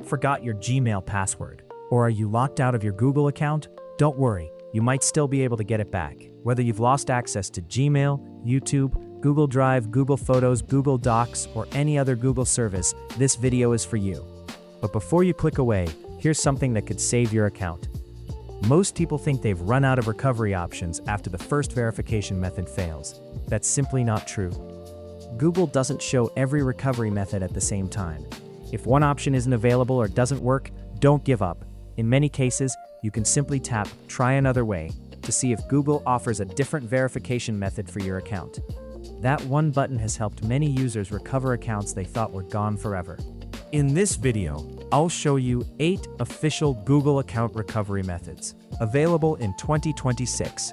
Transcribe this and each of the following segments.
forgot your Gmail password? Or are you locked out of your Google account? Don't worry, you might still be able to get it back. Whether you've lost access to Gmail, YouTube, Google Drive, Google Photos, Google Docs, or any other Google service, this video is for you. But before you click away, here's something that could save your account. Most people think they've run out of recovery options after the first verification method fails. That's simply not true. Google doesn't show every recovery method at the same time. If one option isn't available or doesn't work, don't give up. In many cases, you can simply tap "Try another way" to see if Google offers a different verification method for your account. That one button has helped many users recover accounts they thought were gone forever. In this video, I'll show you 8 official Google account recovery methods, available in 2026.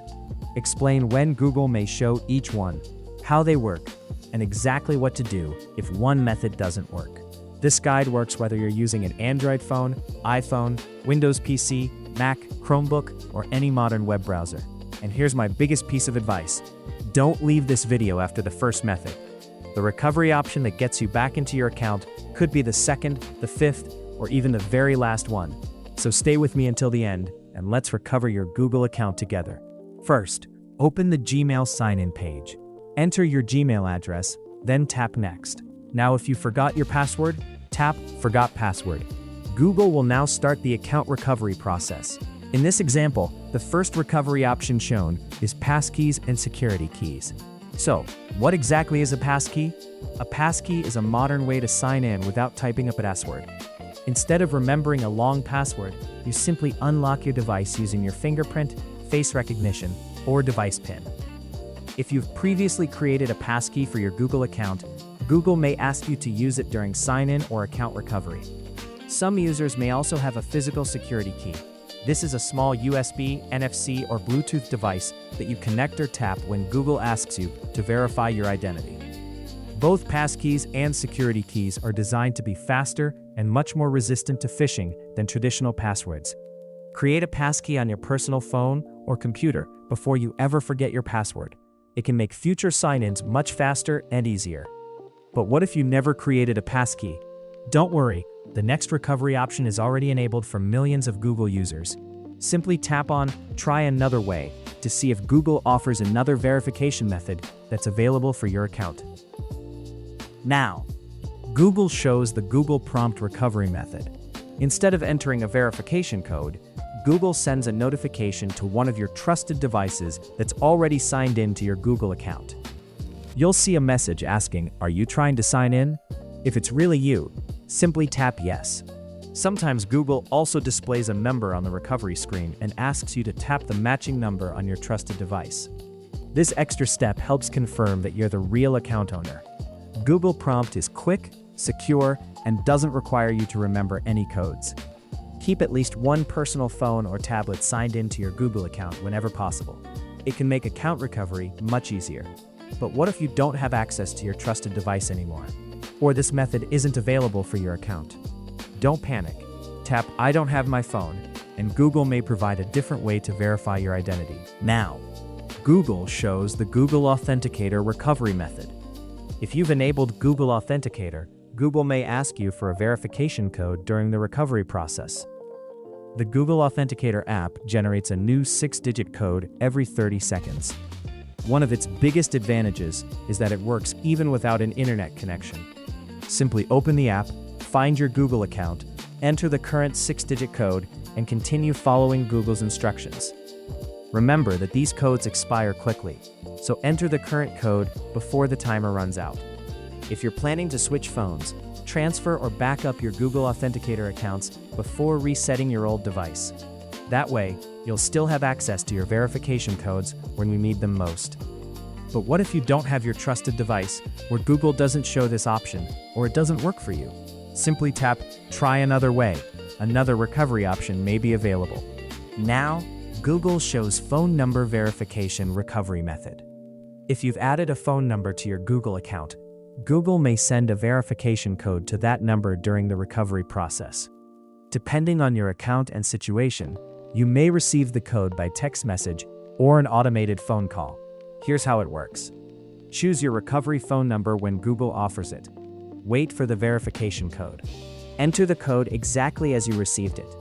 Explain when Google may show each one, how they work, and exactly what to do if one method doesn't work. This guide works whether you're using an Android phone, iPhone, Windows PC, Mac, Chromebook, or any modern web browser. And here's my biggest piece of advice. Don't leave this video after the first method. The recovery option that gets you back into your account could be the second, the fifth, or even the very last one. So stay with me until the end, and let's recover your Google account together. First, open the Gmail sign-in page. Enter your Gmail address, then tap Next. Now if you forgot your password, tap Forgot Password. Google will now start the account recovery process. In this example, the first recovery option shown is Passkeys and security keys. So, what exactly is a passkey? A passkey is a modern way to sign in without typing a password. Instead of remembering a long password, you simply unlock your device using your fingerprint, face recognition, or device PIN. If you've previously created a passkey for your Google account, Google may ask you to use it during sign-in or account recovery. Some users may also have a physical security key. This is a small USB, NFC, or Bluetooth device that you connect or tap when Google asks you to verify your identity. Both passkeys and security keys are designed to be faster and much more resistant to phishing than traditional passwords. Create a passkey on your personal phone or computer before you ever forget your password. It can make future sign-ins much faster and easier. But what if you never created a passkey? Don't worry, the next recovery option is already enabled for millions of Google users. Simply tap on Try Another Way to see if Google offers another verification method that's available for your account. Now, Google shows the Google Prompt Recovery method. Instead of entering a verification code, Google sends a notification to one of your trusted devices that's already signed in to your Google account. You'll see a message asking, "Are you trying to sign in?" If it's really you, simply tap Yes. Sometimes Google also displays a number on the recovery screen and asks you to tap the matching number on your trusted device. This extra step helps confirm that you're the real account owner. Google Prompt is quick, secure, and doesn't require you to remember any codes. Keep at least one personal phone or tablet signed into your Google account whenever possible. It can make account recovery much easier. But what if you don't have access to your trusted device anymore? Or this method isn't available for your account? Don't panic. Tap "I don't have my phone," and Google may provide a different way to verify your identity. Now, Google shows the Google Authenticator recovery method. If you've enabled Google Authenticator, Google may ask you for a verification code during the recovery process. The Google Authenticator app generates a new 6-digit code every 30 seconds. One of its biggest advantages is that it works even without an internet connection. Simply open the app, find your Google account, enter the current 6-digit code, and continue following Google's instructions. Remember that these codes expire quickly, so enter the current code before the timer runs out. If you're planning to switch phones, transfer or back up your Google Authenticator accounts before resetting your old device. That way, you'll still have access to your verification codes when we need them most. But what if you don't have your trusted device, where Google doesn't show this option, or it doesn't work for you? Simply tap Try Another Way. Another recovery option may be available. Now, Google shows phone number verification recovery method. If you've added a phone number to your Google account, Google may send a verification code to that number during the recovery process. Depending on your account and situation, you may receive the code by text message or an automated phone call. Here's how it works. Choose your recovery phone number when Google offers it. Wait for the verification code. Enter the code exactly as you received it.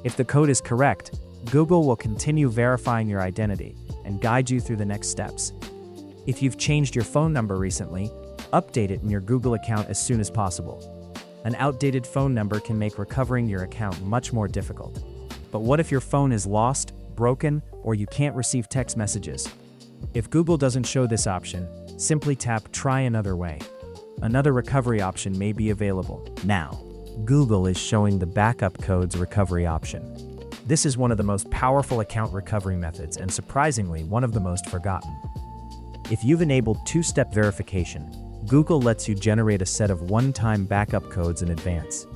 If the code is correct, Google will continue verifying your identity and guide you through the next steps. If you've changed your phone number recently, update it in your Google account as soon as possible. An outdated phone number can make recovering your account much more difficult. But what if your phone is lost, broken, or you can't receive text messages? If Google doesn't show this option, simply tap Try Another Way. Another recovery option may be available. Now, Google is showing the backup codes recovery option. This is one of the most powerful account recovery methods and surprisingly one of the most forgotten. If you've enabled two-step verification, Google lets you generate a set of one-time backup codes in advance.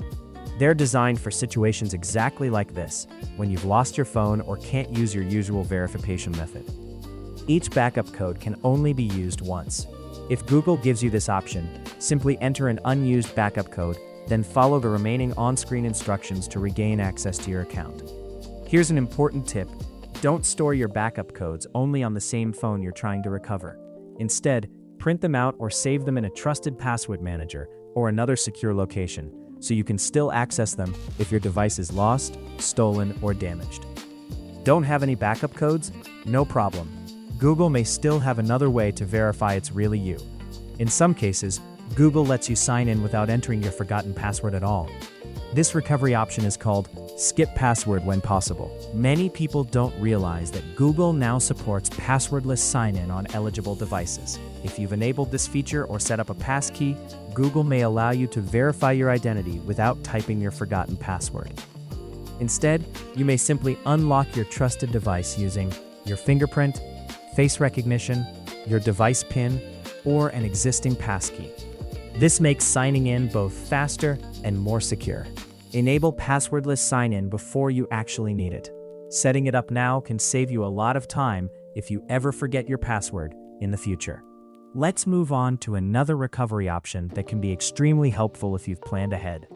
They're designed for situations exactly like this, when you've lost your phone or can't use your usual verification method. Each backup code can only be used once. If Google gives you this option, simply enter an unused backup code, then follow the remaining on-screen instructions to regain access to your account. Here's an important tip. Don't store your backup codes only on the same phone you're trying to recover. Instead, print them out or save them in a trusted password manager or another secure location, so you can still access them if your device is lost, stolen, or damaged. Don't have any backup codes? No problem. Google may still have another way to verify it's really you. In some cases, Google lets you sign in without entering your forgotten password at all. This recovery option is called Skip Password when possible. Many people don't realize that Google now supports passwordless sign-in on eligible devices. If you've enabled this feature or set up a passkey, Google may allow you to verify your identity without typing your forgotten password. Instead, you may simply unlock your trusted device using your fingerprint, face recognition, your device PIN, or an existing passkey. This makes signing in both faster and more secure. Enable passwordless sign-in before you actually need it. Setting it up now can save you a lot of time if you ever forget your password in the future. Let's move on to another recovery option that can be extremely helpful if you've planned ahead.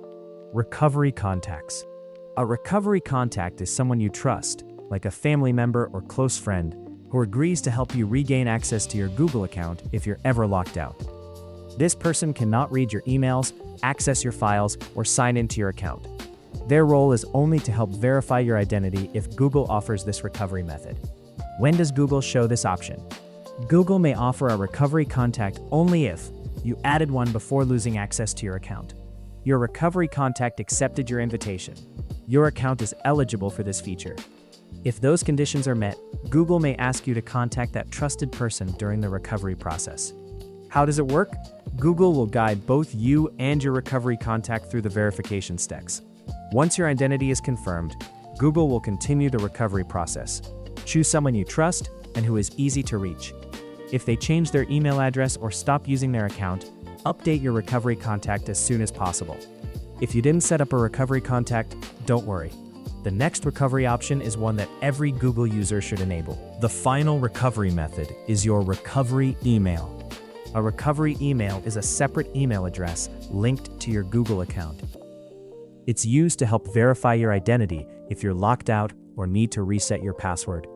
Recovery contacts. A recovery contact is someone you trust, like a family member or close friend, who agrees to help you regain access to your Google account if you're ever locked out. This person cannot read your emails, access your files, or sign into your account. Their role is only to help verify your identity if Google offers this recovery method. When does Google show this option? Google may offer a recovery contact only if you added one before losing access to your account. Your recovery contact accepted your invitation. Your account is eligible for this feature. If those conditions are met, Google may ask you to contact that trusted person during the recovery process. How does it work? Google will guide both you and your recovery contact through the verification steps. Once your identity is confirmed, Google will continue the recovery process. Choose someone you trust and who is easy to reach. If they change their email address or stop using their account, update your recovery contact as soon as possible. If you didn't set up a recovery contact, don't worry. The next recovery option is one that every Google user should enable. The final recovery method is your recovery email. A recovery email is a separate email address linked to your Google account. It's used to help verify your identity if you're locked out or need to reset your password.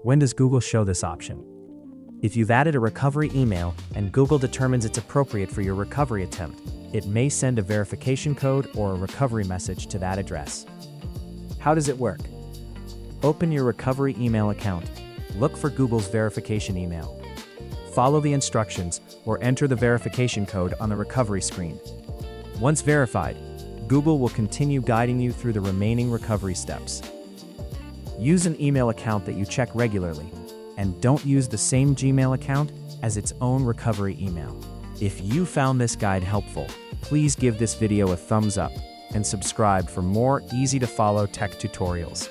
When does Google show this option? If you've added a recovery email and Google determines it's appropriate for your recovery attempt, it may send a verification code or a recovery message to that address. How does it work? Open your recovery email account. Look for Google's verification email. Follow the instructions or enter the verification code on the recovery screen. Once verified, Google will continue guiding you through the remaining recovery steps. Use an email account that you check regularly, and don't use the same Gmail account as its own recovery email. If you found this guide helpful, please give this video a thumbs up and subscribe for more easy-to-follow tech tutorials.